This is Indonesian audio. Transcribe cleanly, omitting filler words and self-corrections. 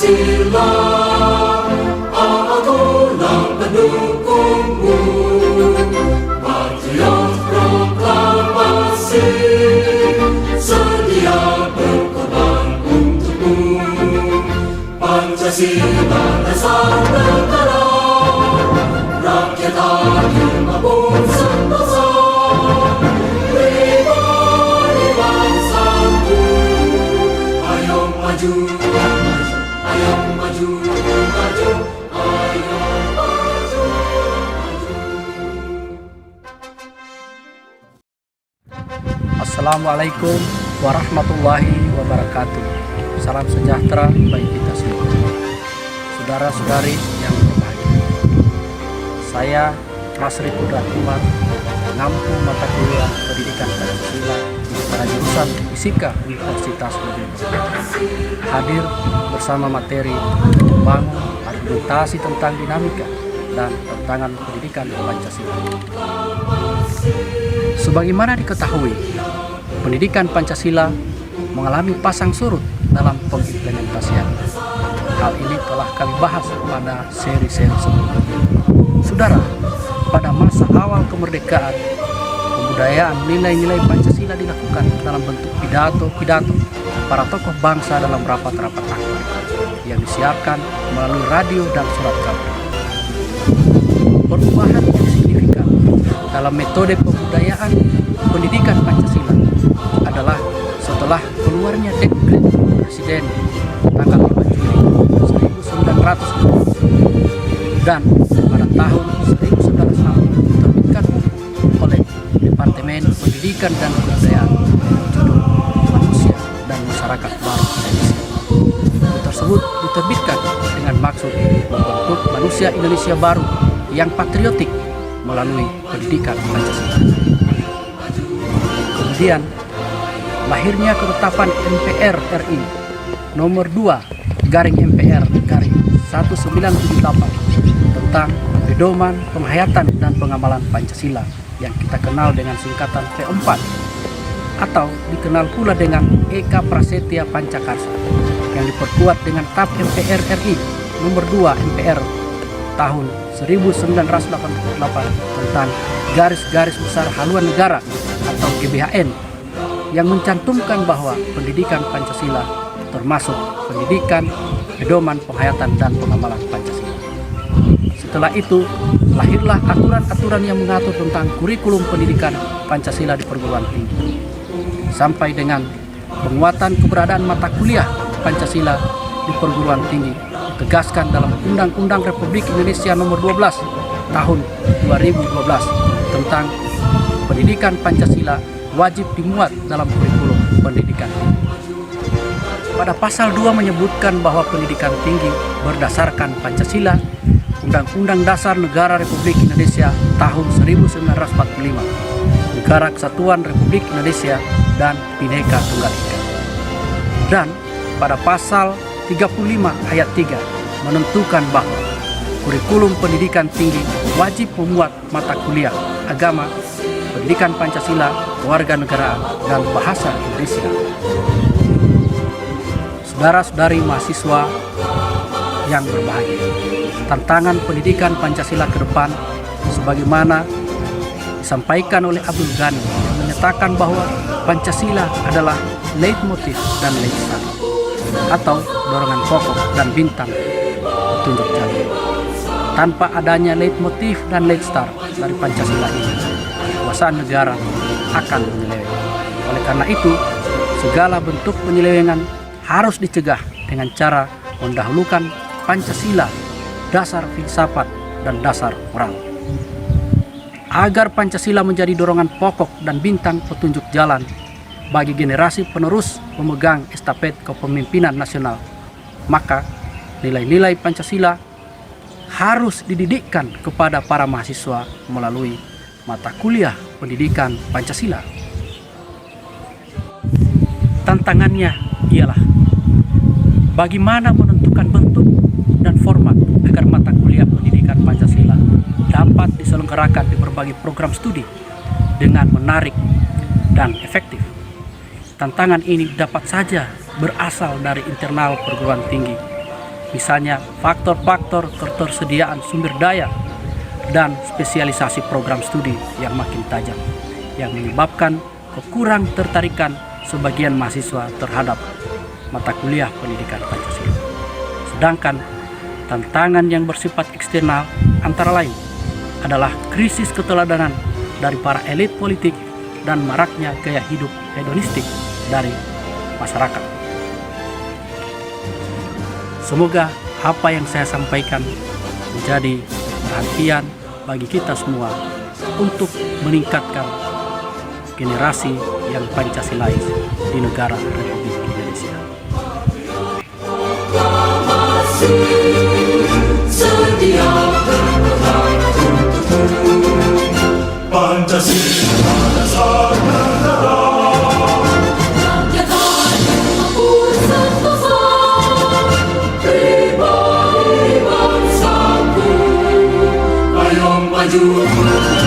Pancasila, akulah pendukungmu, patriot proklamasi, sedia berkorban untukmu. Pancasila dasar negara, rakyat adil maupun sentosa, pribadi bangsaku, ayo maju. Ayo maju, maju, ayo maju, maju. Assalamualaikum warahmatullahi wabarakatuh. Salam sejahtera bagi kita semua. Saudara-saudari yang berbahagia, saya Masri Kudrat Umar, pengampu mata kuliah pendidikan Pancasila pada jurusan Fisika Universitas Madinah, hadir bersama materi membangun argumentasi tentang dinamika dan tantangan pendidikan Pancasila. Sebagaimana diketahui, pendidikan Pancasila mengalami pasang surut dalam pengimplementasian. Hal ini telah kami bahas pada seri-seri sebelumnya. Saudara, pada masa awal kemerdekaan, kebudayaan nilai-nilai Pancasila dilakukan dalam bentuk pidato-pidato para tokoh bangsa dalam rapat-rapat akbar yang disiarkan melalui radio dan surat kabar. Perubahan yang signifikan dalam metode pembudayaan pendidikan Pancasila adalah setelah keluarnya dekret Presiden tanggal 5 Juli 1950 dan pada tahun 1960 diterbitkan oleh Departemen Pendidikan dan Kebudayaan judul Manusia dan Masyarakat Baru Indonesia. Buku tersebut diterbitkan dengan maksud membentuk manusia Indonesia baru yang patriotik melalui pendidikan Pancasila. Kemudian lahirnya ketetapan MPR RI nomor 2/MPR/1978 tentang pedoman, penghayatan dan pengamalan Pancasila yang kita kenal dengan singkatan P4 atau dikenal pula dengan Eka Prasetya Pancakarsa, yang diperkuat dengan TAP MPR RI nomor 2 MPR tahun 1988 tentang garis-garis besar haluan negara atau GBHN yang mencantumkan bahwa pendidikan Pancasila termasuk pendidikan, pedoman, penghayatan dan pengamalan Pancasila. Setelah itu, lahirlah aturan-aturan yang mengatur tentang kurikulum pendidikan Pancasila di perguruan tinggi. Sampai dengan penguatan keberadaan mata kuliah Pancasila di perguruan tinggi ditegaskan dalam Undang-Undang Republik Indonesia Nomor 12 Tahun 2012 tentang pendidikan Pancasila wajib dimuat dalam kurikulum pendidikan. Pada pasal 2 menyebutkan bahwa pendidikan tinggi berdasarkan Pancasila, Undang-Undang Dasar Negara Republik Indonesia tahun 1945, Negara Kesatuan Republik Indonesia dan Bhinneka Tunggal Ika. Dan pada pasal 35 ayat 3 menentukan bahwa kurikulum pendidikan tinggi wajib memuat mata kuliah agama, pendidikan Pancasila, kewarganegaraan, dan bahasa Indonesia. Saudara-saudari mahasiswa yang berbahagia, tantangan pendidikan Pancasila ke depan sebagaimana disampaikan oleh Abdul Ghani yang menyatakan bahwa Pancasila adalah leitmotif dan leitstar atau dorongan pokok dan bintang petunjuk jalan. Tanpa adanya leitmotif dan leitstar dari Pancasila ini, kekuasaan negara akan menyeleweng. Oleh karena itu, segala bentuk penyelewengan harus dicegah dengan cara mendahulukan Pancasila, dasar filsafat dan dasar moral. Agar Pancasila menjadi dorongan pokok dan bintang petunjuk jalan, bagi generasi penerus pemegang estafet kepemimpinan nasional. Maka nilai-nilai Pancasila harus dididikkan kepada para mahasiswa melalui mata kuliah pendidikan Pancasila. Tantangannya ialah bagaimana menentukan bentuk dan format agar mata kuliah pendidikan Pancasila dapat diselenggarakan di berbagai program studi dengan menarik dan efektif. Tantangan ini dapat saja berasal dari internal perguruan tinggi, misalnya faktor-faktor ketersediaan sumber daya dan spesialisasi program studi yang makin tajam, yang menyebabkan kekurang tertarikan sebagian mahasiswa terhadap mata kuliah pendidikan Pancasila. Sedangkan tantangan yang bersifat eksternal antara lain adalah krisis keteladanan dari para elit politik dan maraknya gaya hidup hedonistik dari masyarakat. Semoga apa yang saya sampaikan menjadi perhatian bagi kita semua untuk meningkatkan generasi yang Pancasilais di negara Republik Indonesia. Pancasila dasar negara, rakyat mampu sentosa, pribadi bangsaku, ayo maju.